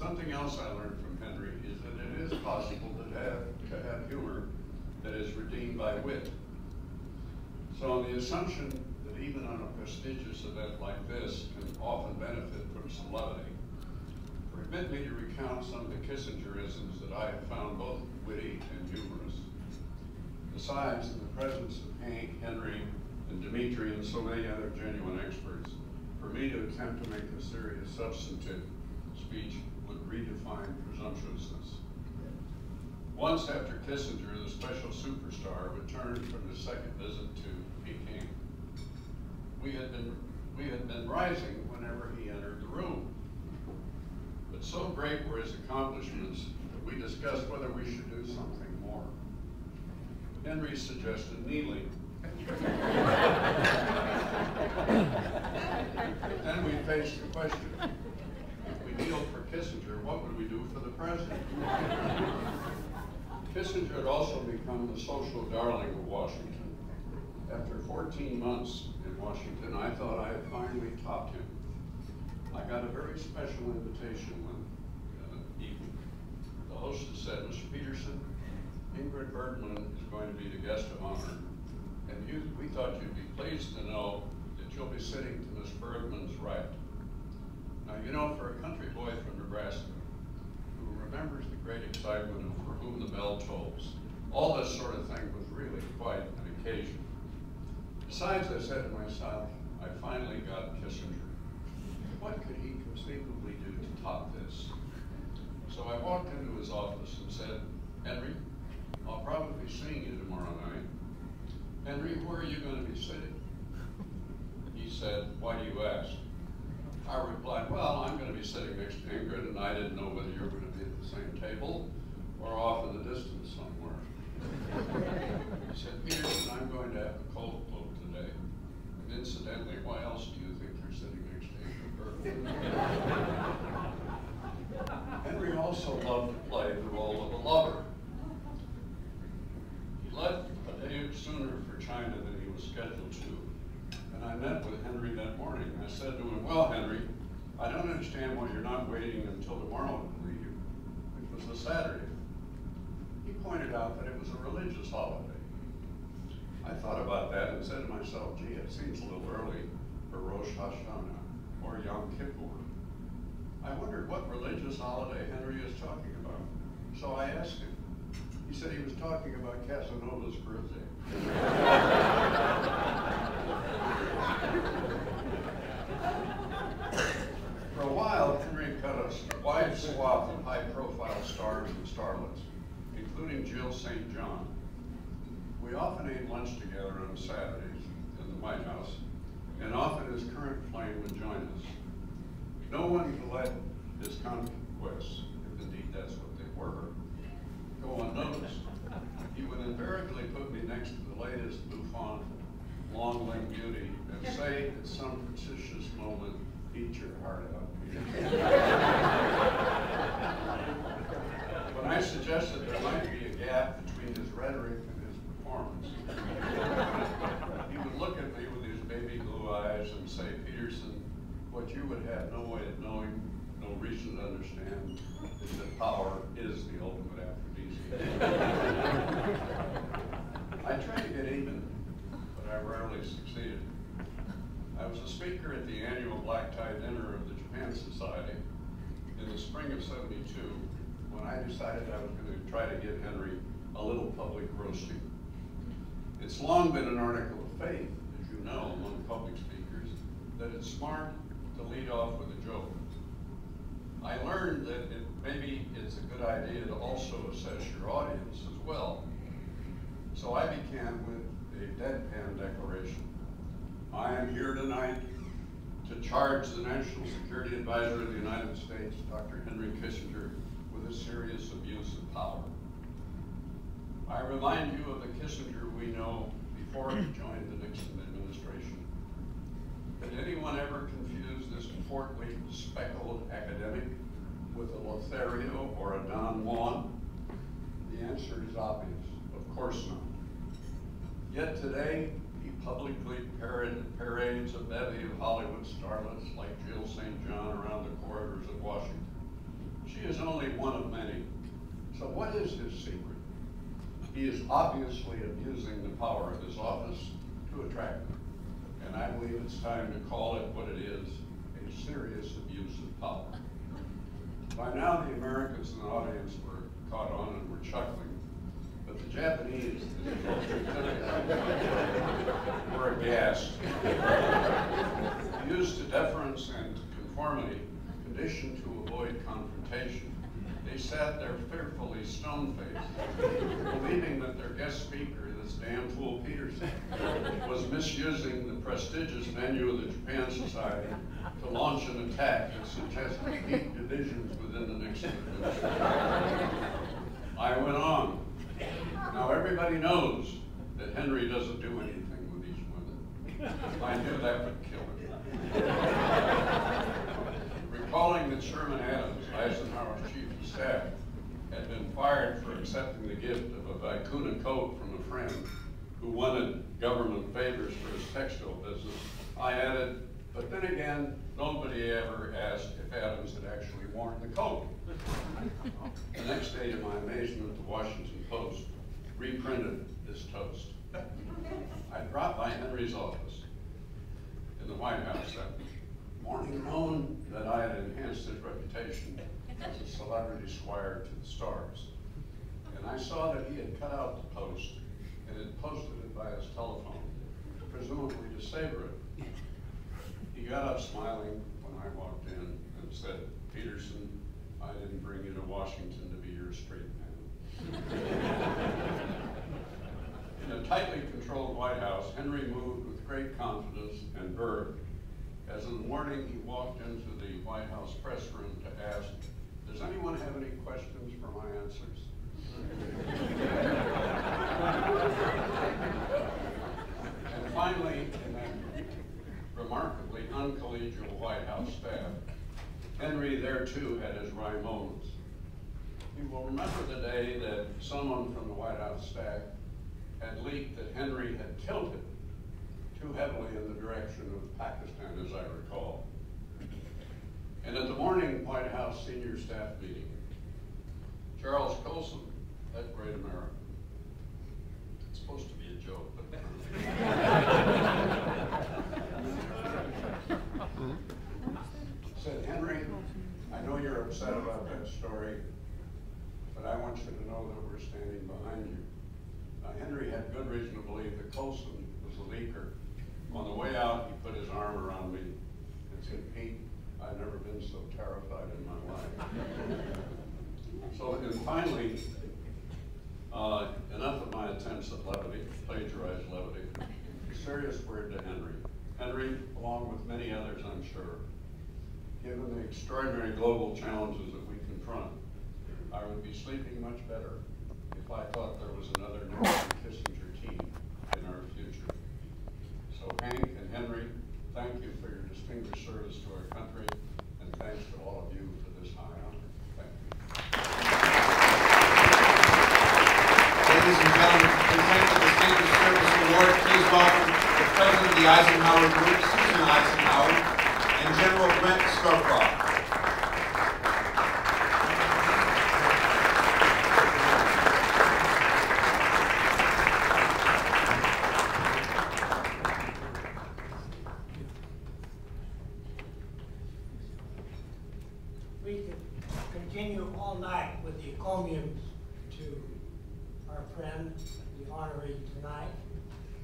Something else I learned from Henry is that it is possible to have humor that is redeemed by wit. So on the assumption that even on a prestigious event like this can often benefit from some levity, permit me to recount some of the Kissingerisms that I have found both witty and humorous. Besides, in the presence of Hank, Henry, and Dimitri, and so many other genuine experts, for me to attempt to make a serious, substantive speech would redefine presumptuousness. Once after Kissinger, the special superstar, returned from his second visit to Peking, we had been rising whenever he entered the room. But so great were his accomplishments that we discussed whether we should do something more. Henry suggested kneeling. Then we faced the question, if we kneeled for Kissinger, what would we do for the president? Kissinger had also become the social darling of Washington. After 14 months in Washington, I thought I had finally topped him. I got a very special invitation one evening. The hostess said, Mr. Peterson, Ingrid Bergman is going to be the guest of honor, and we thought you'd be pleased to know that you'll be sitting to Miss Bergman's right. Now, you know, for a country boy from Nebraska, who remembers the great excitement of For Whom the Bell Tolls, all this sort of thing was really quite an occasion. Besides, I said to myself, I finally got Kissinger. What could he conceivably do to top this? So I walked into his office and said, Henry, I'll probably be seeing you tomorrow night. Henry, where are you going to be sitting? He said, why do you ask? I replied, well, I'm going to be sitting next to Ingrid, and I didn't know whether you were going to be at the same table or off in the distance somewhere. He said, Peterson, I'm going to have a cold float today. And incidentally, why else do you think you're sitting next to Ingrid Bergman? Henry also loved to play the role of a lover. He left a day sooner for China than he was scheduled to. And I met with Henry that morning. I said to him, well, Henry, I don't understand why you're not waiting until tomorrow to leave, which was a Saturday. He pointed out that it was a religious holiday. I thought about that and said to myself, gee, it seems a little early for Rosh Hashanah or Yom Kippur. I wondered what religious holiday Henry is talking about. So I asked him. He said he was talking about Casanova's birthday. For a while, Henry cut a wide swath of high-profile stars and starlets, including Jill St. John. We often ate lunch together on Saturdays in the White House, and often his current flame would join us. No one could let his conquests, if indeed that's what they were, go unnoticed. He would invariably put me next to the latest bouffant long-limbed beauty and say at some precious moment, eat your heart out, Peter. When I suggested there might be a gap between his rhetoric and his performance, he would look at me with his baby blue eyes and say, Peterson, what you would have no way of knowing, no reason to understand, is that power is the ultimate aphrodisiac. I tried to get even, but I rarely succeeded. I was a speaker at the annual black tie dinner of the Japan Society in the spring of '72 when I decided I was going to try to give Henry a little public roasting. It's long been an article of faith, as you know, among public speakers, that it's smart to lead off with a joke. I learned that maybe it's a good idea to also assess your audience as well. So I began with a deadpan declaration. I am here tonight to charge the National Security Advisor of the United States, Dr. Henry Kissinger, with a serious abuse of power. I remind you of the Kissinger we know before he joined the Nixon administration. Did anyone ever confuse this portly, speckled academic with a Lothario or a Don Juan? The answer is obvious, of course not. Yet today, he publicly parades a bevy of Hollywood starlets like Jill St. John around the corridors of Washington. She only one of many. So what is his secret? He is obviously abusing the power of his office to attract them. And I believe it's time to call it what it is, a serious abuse of power. By now, the Americans in the audience were caught on and were chuckling, but the Japanese were aghast. Used to deference and conformity, conditioned to avoid confrontation, they sat there fearfully stone-faced, believing that their guest speaker, this damn fool Peterson, was misusing the prestigious venue of the Japan Society to launch an attack that suggested deep divisions within the Nixon administration. I went on. Now everybody knows that Henry doesn't do anything with these women. I knew that would kill him. Recalling that Sherman Adams, Eisenhower's chief of staff, had been fired for accepting the gift of a vicuna coat from a friend who wanted government favors for his textile business, I added, but then again, nobody ever asked if Adams had actually worn the coat. The next day, to my amazement, the Washington Post reprinted this toast. I dropped by Henry's office in the White House that morning, known that I had enhanced his reputation as a celebrity squire to the stars. And I saw that he had cut out the post and had posted it by his telephone, presumably to savor it. He got up smiling when I walked in and said, "Peterson, I didn't bring you to Washington to be your straight man." In a tightly controlled White House, Henry moved with great confidence and verve, as in the morning he walked into the White House press room to ask, "Does anyone have any questions for my answers?" And finally, in that remarkably uncollegial White House staff, Henry there too had his wry moments. You will remember the day that someone from the White House staff had leaked that Henry had tilted too heavily in the direction of Pakistan, as I recall. And at the morning White House senior staff meeting, Charles Colson, that great American, it's supposed to be a joke, but said, "Henry, I know you're upset about that story, but I want you to know that we're standing behind you." Now, Henry had good reason to believe that Colson was a leaker. On the way out, he put his arm around me and said, "Pete, I've never been so terrified in my life." So, and finally, enough of my attempts at levity, plagiarized levity. A serious word to Henry. Henry, along with many others, I'm sure, given the extraordinary global challenges that we confront, I would be sleeping much better if I thought there was another Nixon Kissinger team in our future. So Hank and Henry, thank you for your distinguished service to our country, and thanks to all of you for this high honor. Thank you. Ladies and gentlemen, to present the Distinguished Service Award, please welcome the President of the Eisenhower Group, Susan Eisenhower, and General Brent Scowcroft. We could continue all night with the encomiums to our friend, the honoree tonight,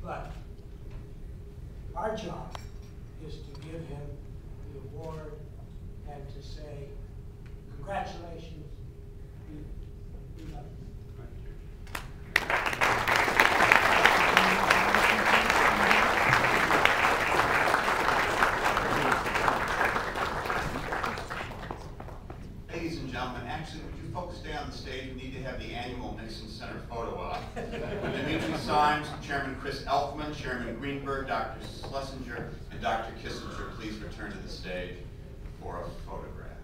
but our job is to give him the award and to say, congratulations, we love you. Ladies and gentlemen, actually, would you folks stay on the stage? We need to have the annual Nixon Center photo op. With the mutual signs, Chairman Chris Elfman, Chairman Greenberg, Dr. Schlesinger, and Dr. Kissinger, please return to the stage for a photograph.